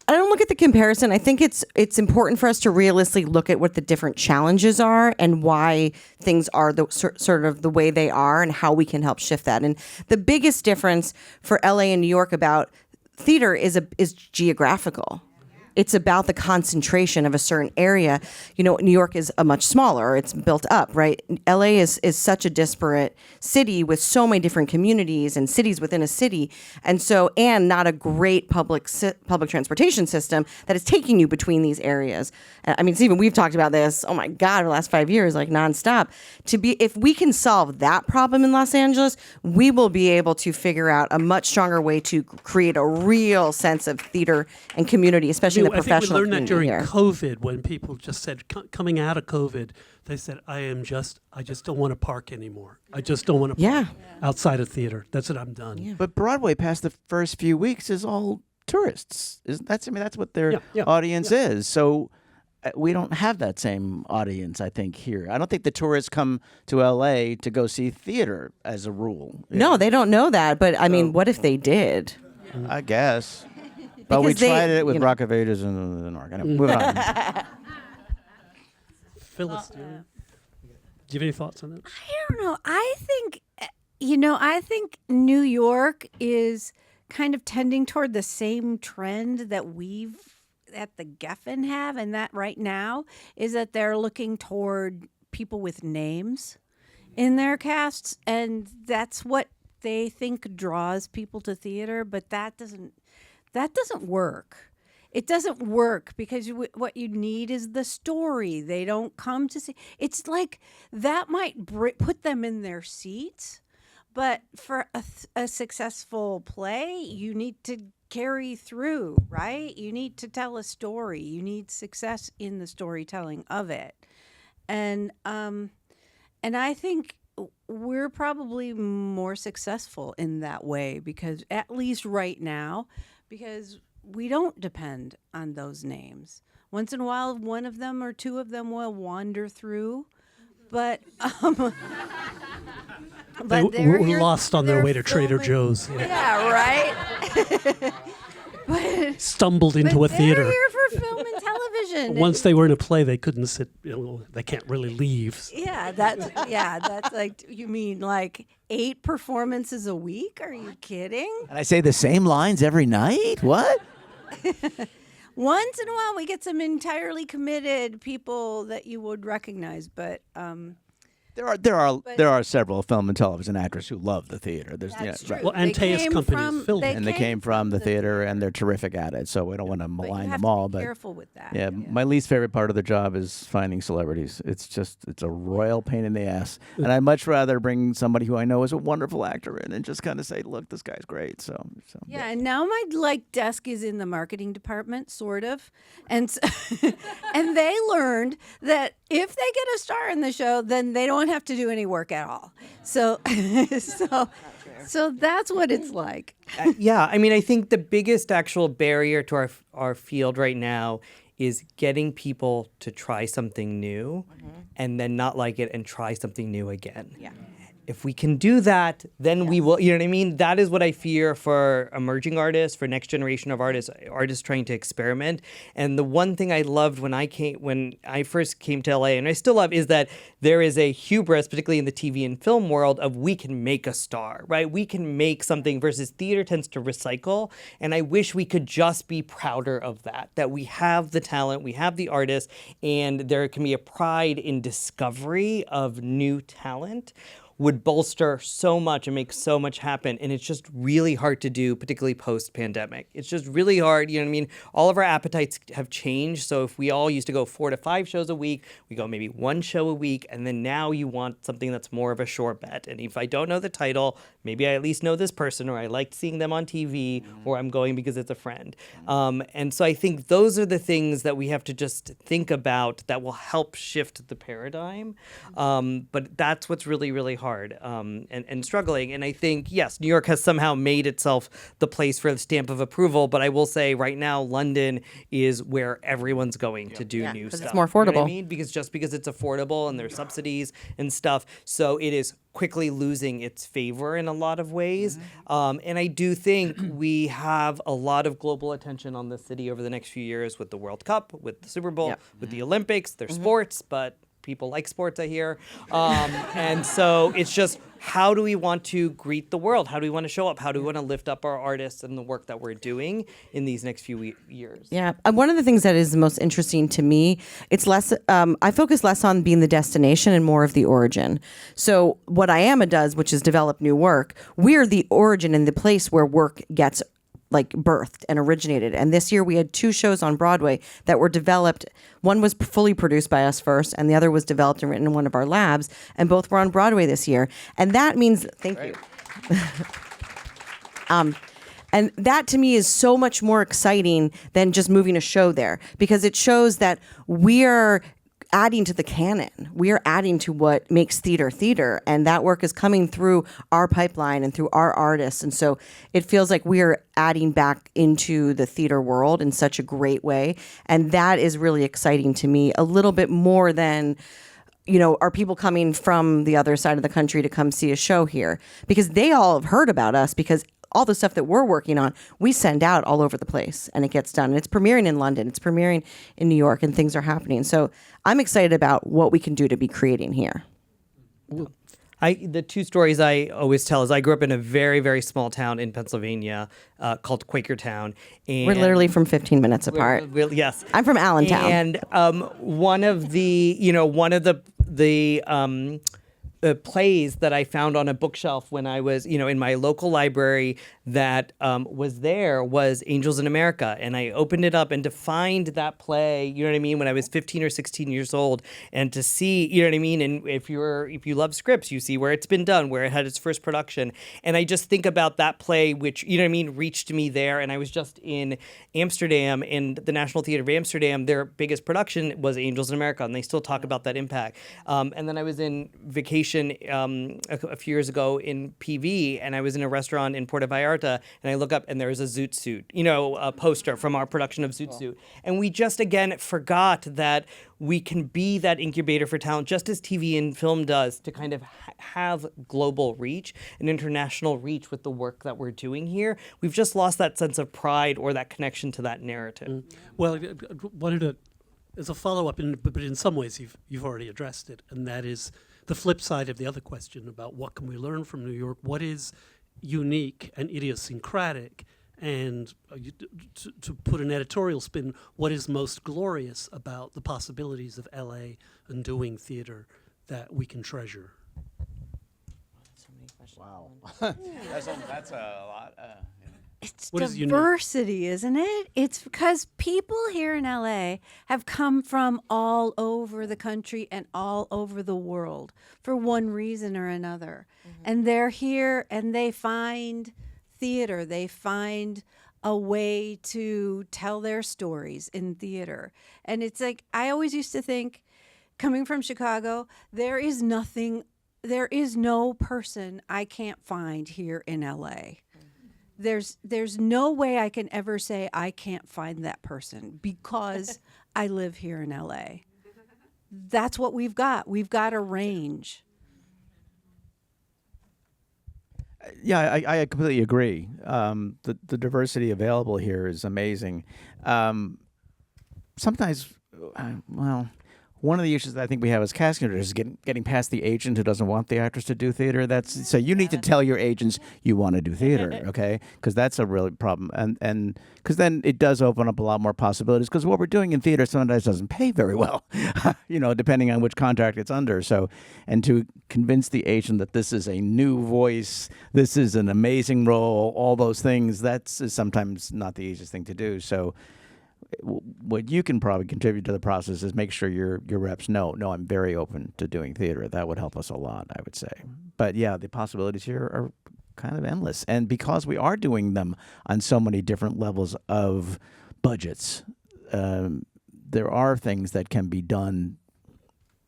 I don't look at the comparison. I think it's important for us to realistically look at what the different challenges are and why things are the sort of the way they are and how we can help shift that. And the biggest difference for LA and New York about theater is geographical. It's about the concentration of a certain area. New York is a much smaller. It's built up, right? LA is such a disparate city with so many different communities and cities within a city, and not a great public transportation system that is taking you between these areas. I mean, Steven, we've talked about this. Oh my God, the last 5 years, like nonstop. If we can solve that problem in Los Angeles, we will be able to figure out a much stronger way to create a real sense of theater and community, especially the I think we professional learned that during here. COVID, when people just said, coming out of COVID, they said, I just don't want to park anymore. I just don't want to park outside of theater. That's it, I'm done. Yeah. But Broadway, past the first few weeks, is all tourists. That's what their audience is. So we don't have that same audience, I think, here. I don't think the tourists come to LA to go see theater as a rule. No, they don't know that. But I mean, what if they did? I guess. But we Because tried it with Rock of Ages and the North. Anyway, moving on. Phyllis, do you have any thoughts on that? I don't know. I think New York is kind of tending toward the same trend that the Geffen have, and that right now is that they're looking toward people with names in their casts, and that's what they think draws people to theater, but that doesn't work. It doesn't work because what you need is the story. They don't come to see. It's like that might put them in their seats, but for a successful play, you need to carry through, right? You need to tell a story. You need success in the storytelling of it. And I think we're probably more successful in that way because at least right now, because we don't depend on those names. Once in a while, one of them or two of them will wander through, but They were lost on their way to Trader Joe's. Yeah, right. But Stumbled into a theater. they're here for film and television. Once they were in a play, they couldn't sit. They can't really leave. Yeah, that's like, you mean like 8 performances a week? Are you kidding? And I say the same lines every night? What? Once in a while, we get some entirely committed people that you would recognize, but There are several film and television actors who love the theater. that's true. Right. Well, They Antaeus came Company from- is filming. they And they came from the theater, and they're terrific at it. So we don't want to But you malign have them all. to be But careful with that. yeah, my least favorite part of the job is finding celebrities. It's a royal pain in the ass. And I'd much rather bring somebody who I know is a wonderful actor in and just kind of say, look, this guy's great. So Yeah, and now my desk is in the marketing department, sort of, and and they learned that if they get a star in the show, then they don't have to do any work at all. So, so that's what it's like. Yeah, I mean, I think the biggest actual barrier to our field right now is getting people to try something new and then not like it and try something new again. Yeah. if we can do that, then we will, you know what I mean? That is what I fear for emerging artists, for next generation of artists trying to experiment. And the one thing I loved when I first came to LA, and I still love, is that there is a hubris, particularly in the TV and film world, of we can make a star, right? We can make something, versus theater tends to recycle. And I wish we could just be prouder of that we have the talent, we have the artists, and there can be a pride in discovery of new talent would bolster so much and make so much happen. And it's just really hard to do, particularly post-pandemic. It's just really hard, you know what I mean? All of our appetites have changed. So if we all used to go 4 to 5 shows a week, we go maybe 1 show a week, and then now you want something that's more of a sure bet. And if I don't know the title, maybe I at least know this person, or I liked seeing them on TV, or I'm going because it's a friend. And so I think those are the things that we have to just think about that will help shift the paradigm. But that's what's really, really hard. And struggling. And I think, yes, New York has somehow made itself the place for the stamp of approval, but I will say right now, London is where everyone's going to do new stuff. It's more You know what I affordable. mean? Because it's affordable and there's subsidies and stuff. So it is quickly losing its favor in a lot of ways. And I do think we have a lot of global attention on the city over the next few years with the World Cup, with the Super Bowl, with the Olympics. They're sports, but people like sports, I hear. And so it's just, how do we want to greet the world? How do we want to show up? How do we want to lift up our artists and the work that we're doing in these next few years? Yeah. One of the things that is the most interesting to me, it's less, I focus less on being the destination and more of the origin. So what IAMA does, which is develop new work, we're the origin and the place where work gets like birthed and originated. And this year we had 2 shows on Broadway that were developed. One was fully produced by us first, and the other was developed and written in one of our labs. And both were on Broadway this year. And that means, thank you. And that to me is so much more exciting than just moving a show there, because it shows that we're adding to the canon. We are adding to what makes theater, and that work is coming through our pipeline and through our artists. And so it feels like we are adding back into the theater world in such a great way. And that is really exciting to me, a little bit more than, you know, are people coming from the other side of the country to come see a show here? Because they all have heard about us, because all the stuff that we're working on, we send out all over the place and it gets done. And it's premiering in London, it's premiering in New York, and things are happening. So I'm excited about what we can do to be creating here. The 2 stories I always tell is I grew up in a very, very small town in Pennsylvania called Quakertown. And We're literally from 15 minutes apart. Yes. I'm from Allentown. And one of the plays that I found on a bookshelf when I was, in my local library that was there was Angels in America. And I opened it up, and to find that play, you know what I mean, when I was 15 or 16 years old, and to see, you know what I mean, and if you love scripts, you see where it's been done, where it had its first production. And I just think about that play, which, you know what I mean, reached me there. And I was just in Amsterdam, and the National Theatre of Amsterdam, their biggest production was Angels in America, and they still talk about that impact. And then I was in vacation a few years ago in PV, and I was in a restaurant in Puerto Vallarta, and I look up, and there was a Zoot Suit, a poster from our production of Zoot Suit. And we just, again, forgot that we can be that incubator for talent, just as TV and film does, to kind of have global reach and international reach with the work that we're doing here. We've just lost that sense of pride or that connection to that narrative. Well, I wanted to, as a follow-up, but in some ways you've already addressed it, and that is the flip side of the other question about what can we learn from New York, what is unique and idiosyncratic, and to put an editorial spin, what is most glorious about the possibilities of LA and doing theater that we can treasure? Wow. that's a lot. It's What is unique? diversity, isn't it? It's because people here in LA have come from all over the country and all over the world for one reason or another. And they're here and they find theater. They find a way to tell their stories in theater. And it's like, I always used to think, coming from Chicago, there is no person I can't find here in LA. There's no way I can ever say I can't find that person because I live here in LA. That's what we've got. We've got a range. Yeah, I completely agree. The diversity available here is amazing. Sometimes, well, one of the issues that I think we have as casting directors is getting past the agent who doesn't want the actors to do theater. So you need to tell your agents you want to do theater, okay? Because that's a real problem, and because then it does open up a lot more possibilities. Because what we're doing in theater sometimes doesn't pay very well, depending on which contract it's under. So, and to convince the agent that this is a new voice, this is an amazing role, all those things, is sometimes not the easiest thing to do. So what you can probably contribute to the process is make sure your reps know, no, I'm very open to doing theater. That would help us a lot, I would say. But yeah, the possibilities here are kind of endless. And because we are doing them on so many different levels of budgets, there are things that can be done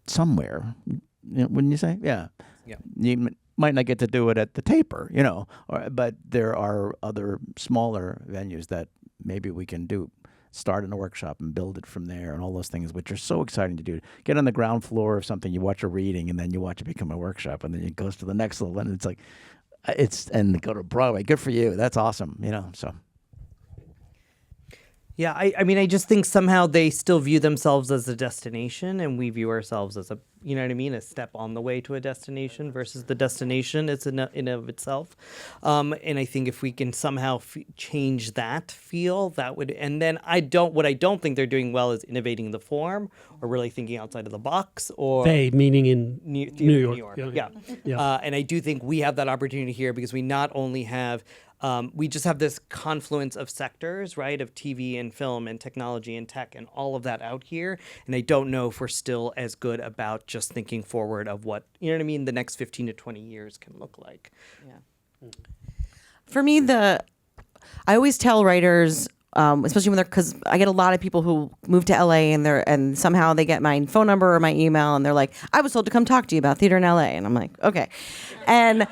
somewhere. Wouldn't you say? Yeah. Yeah. You might not get to do it at the Taper, but there are other smaller venues that maybe we can start in a workshop and build it from there, and all those things, which are so exciting to do. Get on the ground floor of something, you watch a reading, and then you watch it become a workshop, and then it goes to the next level, and it's like, and go to Broadway. Good for you. That's awesome, so. Yeah, I mean, I just think somehow they still view themselves as a destination, and we view ourselves as a step on the way to a destination versus the destination it's in of itself. And I think if we can somehow change that feel, that would, and then what I don't think they're doing well is innovating the form or really thinking outside of the box. Or They, meaning in New York. York. Yeah. Yeah. And I do think we have that opportunity here because we not only have we just have this confluence of sectors, right, of TV and film and technology and tech and all of that out here. And I don't know if we're still as good about just thinking forward of what, the next 15 to 20 years can look like. Yeah. For me, I always tell writers, especially because I get a lot of people who move to LA and somehow they get my phone number or my email and they're like, I was told to come talk to you about theater in LA. And I'm like, okay. And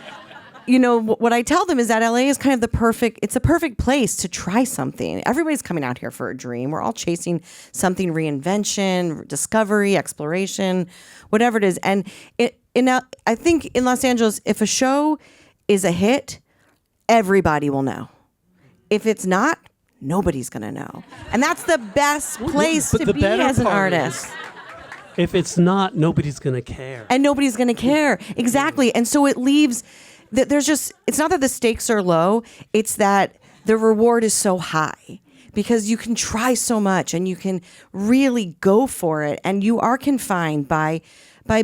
what I tell them is that LA is kind of the perfect place to try something. Everybody's coming out here for a dream. We're all chasing something, reinvention, discovery, exploration, whatever it is. And I think in Los Angeles, if a show is a hit, everybody will know. If it's not, nobody's going to know. And that's the best place to be as an artist. If it's not, nobody's going to care. And nobody's going to care. Exactly. And so it leaves... it's not that the stakes are low, it's that the reward is so high because you can try so much and you can really go for it, and you are confined by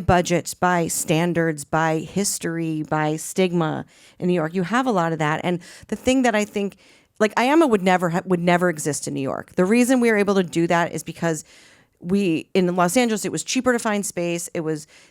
budgets, by standards, by history, by stigma in New York. You have a lot of that. And the thing that I think, like IAMA would never exist in New York. The reason we are able to do that is because in Los Angeles, it was cheaper to find space.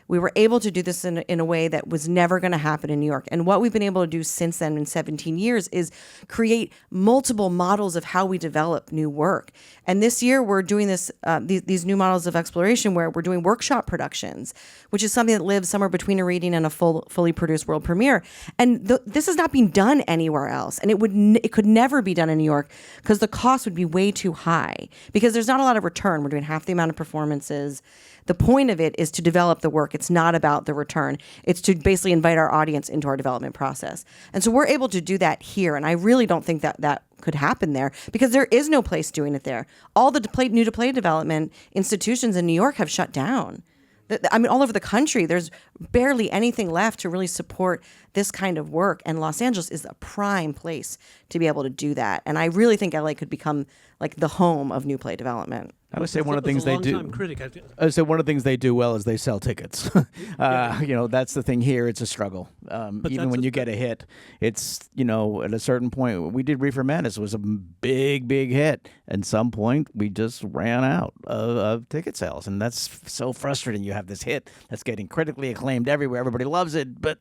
We were able to do this in a way that was never going to happen in New York. And what we've been able to do since then in 17 years is create multiple models of how we develop new work. And this year we're doing these new models of exploration where we're doing workshop productions, which is something that lives somewhere between a reading and a fully produced world premiere. And this is not being done anywhere else. And it could never be done in New York because the cost would be way too high because there's not a lot of return. We're doing half the amount of performances. The point of it is to develop the work. It's not about the return. It's to basically invite our audience into our development process. And so we're able to do that here. And I really don't think that could happen there because there is no place doing it there. All the new to play development institutions in New York have shut down. All over the country, there's barely anything left to really support this kind of work. And Los Angeles is a prime place to be able to do that. And I really think LA could become like the home of new play development. I would say one of the things they do. I would say one of the things they do well is they sell tickets. That's the thing here. It's a struggle. Even when you get a hit, it's at a certain point. We did Reefer Madness. It was a big hit. At some point, we just ran out of ticket sales, and that's so frustrating. You have this hit that's getting critically acclaimed everywhere. Everybody loves it, but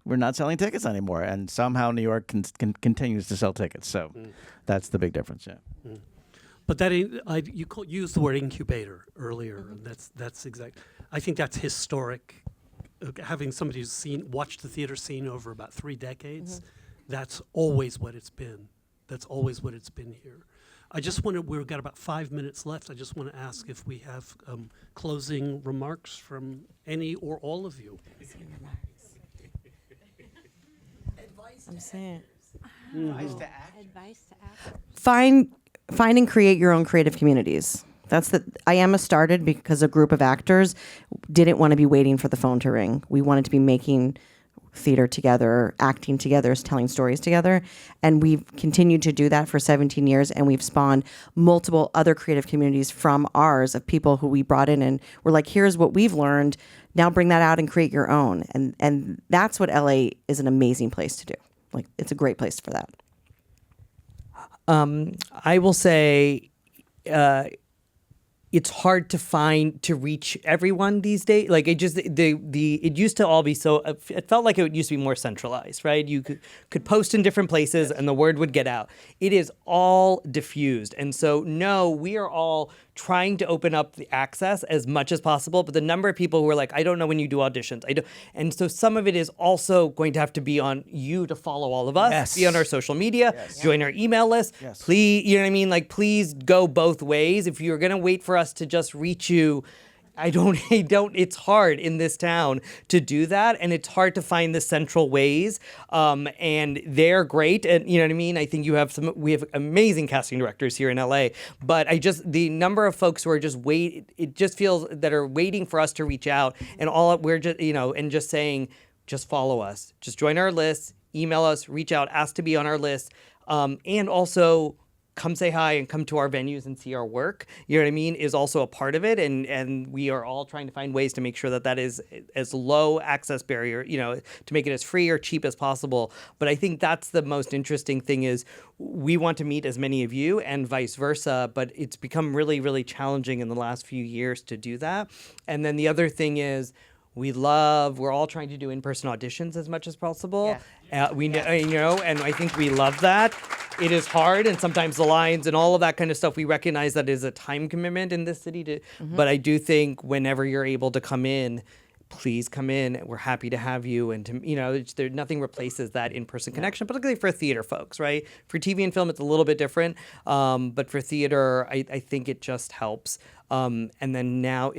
we're not selling tickets anymore. And somehow New York continues to sell tickets. So that's the big difference. Yeah. Mm. But you used the word incubator earlier, and that's exact. I think that's historic. Having somebody who's watched the theater scene over about 3 decades, that's always what it's been. That's always what it's been here. I just we've got about 5 minutes left. I just want to ask if we have closing remarks from any or all of you. I'm saying. Advice to act. Advice to actors. Find and create your own creative communities. That's the IAMA started because a group of actors didn't want to be waiting for the phone to ring. We wanted to be making theater together, acting together, telling stories together. And we've continued to do that for 17 years. And we've spawned multiple other creative communities from ours of people who we brought in and we're like, here's what we've learned. Now bring that out and create your own. And that's what LA is an amazing place to do. Like, it's a great place for that. I will say it's hard to reach everyone these days. Like it just it used to all be so. It felt like it used to be more centralized, right? You could post in different places and the word would get out. It is all diffused, and so no, we are all trying to open up the access as much as possible. But the number of people who are like, I don't know when you do auditions, and so some of it is also going to have to be on you to follow all of us, be on our social media, join our email list. Please, you know what I mean? Like, please go both ways. If you're gonna wait for us to just reach you, I don't, it's hard in this town to do that. And it's hard to find the central ways. And they're great. And you know what I mean? I think we have amazing casting directors here in LA, but the number of folks who are it just feels that are waiting for us to reach out and we're just, and just saying, just follow us, just join our list, email us, reach out, ask to be on our list. And also, come say hi and come to our venues and see our work, you know what I mean, is also a part of it. And we are all trying to find ways to make sure that is as low access barrier, to make it as free or cheap as possible. But I think that's the most interesting thing is we want to meet as many of you and vice versa, but it's become really, really challenging in the last few years to do that. And then the other thing is, we're all trying to do in-person auditions as much as possible. We know, and I think we love that. It is hard, and sometimes the lines and all of that kind of stuff, we recognize that is a time commitment in this city. But I do think whenever you're able to come in, please come in. We're happy to have you. And nothing replaces that in-person connection, particularly for theater folks, right? For TV and film, it's a little bit different. But for theater, I think it just helps. And then now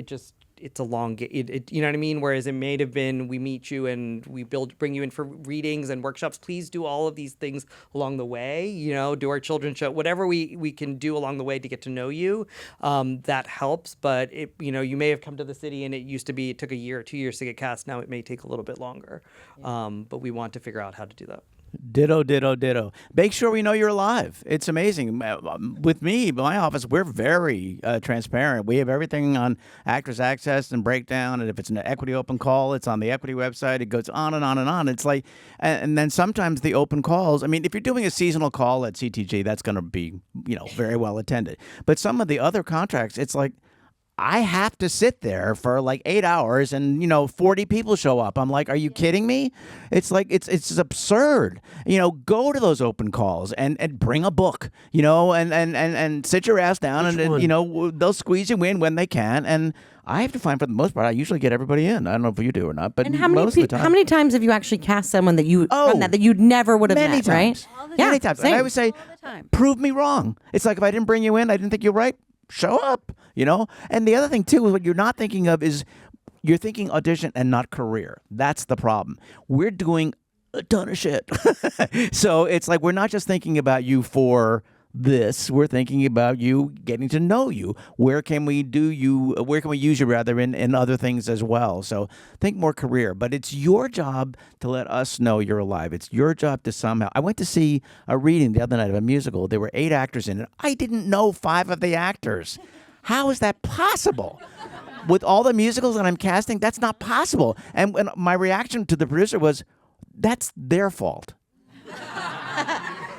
it's a long game. You know what I mean? Whereas it may have been, we meet you and we bring you in for readings and workshops. Please do all of these things along the way, do our children's show, whatever we can do along the way to get to know you. That helps. But you may have come to the city and it took a year or 2 years to get cast. Now it may take a little bit longer. But we want to figure out how to do that. Ditto, ditto, ditto. Make sure we know you're alive. It's amazing. With me, my office, we're very transparent. We have everything on Actors Access and Breakdown, and if it's an equity open call, it's on the equity website. It goes on and on and on. It's like, and then sometimes the open calls, I mean, if you're doing a seasonal call at CTG, that's going to be, very well attended. But some of the other contracts, it's like, I have to sit there for like 8 hours and, 40 people show up. I'm like, are you kidding me? It's like, it's absurd. Go to those open calls and bring a book, and sit your ass down and they'll squeeze you in when they can. And I have to find, for the most part, I usually get everybody in. I don't know if you do or not, but most of the time. How many times have you actually cast someone that you that you never would have many met, times. right? Many times. Same. And I would say, prove me wrong. It's like, if I didn't bring you in, I didn't think you're right. Show up, And the other thing, too, is what you're not thinking of is you're thinking audition and not career. That's the problem. We're doing a ton of shit. So it's like we're not just thinking about you for this. We're thinking about you, getting to know you. Where can we use you rather in other things as well? So think more career. But it's your job to let us know you're alive. It's your job to somehow. I went to see a reading the other night of a musical. There were 8 actors in it. I didn't know 5 of the actors. How is that possible? With all the musicals that I'm casting, that's not possible. And when my reaction to the producer was, that's their fault.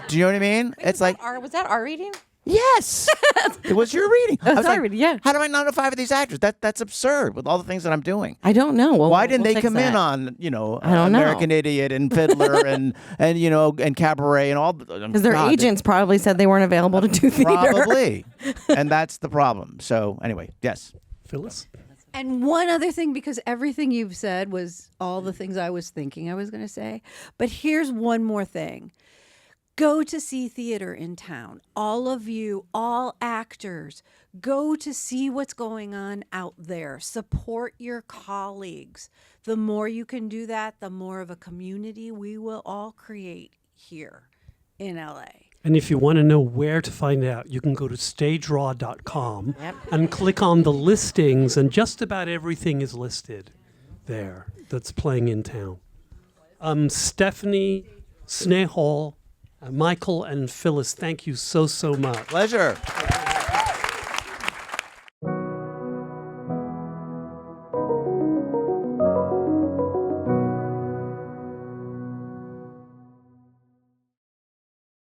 Do you know what I mean? It's like, was that our reading? Yes, it was your reading. I was our like, reading, yeah. How do I not know 5 of these actors? That's absurd with all the things that I'm doing. I don't know. Well, why didn't we'll they fix come in that. on I don't know. American Idiot and Fiddler and and Cabaret and all? Because their agents probably said they weren't available to do theater. Probably, and that's the problem. So anyway, yes, Phyllis? And one other thing, because everything you've said was all the things I was thinking I was going to say. But here's one more thing. Go to see theater in town. All of you, all actors, go to see what's going on out there. Support your colleagues. The more you can do that, the more of a community we will all create here in LA. And if you want to know where to find out, you can go to stageraw.com and click on the listings, and just about everything is listed there that's playing in town. Stefanie, Snehal, Michael, and Phyllis, thank you so much. Pleasure.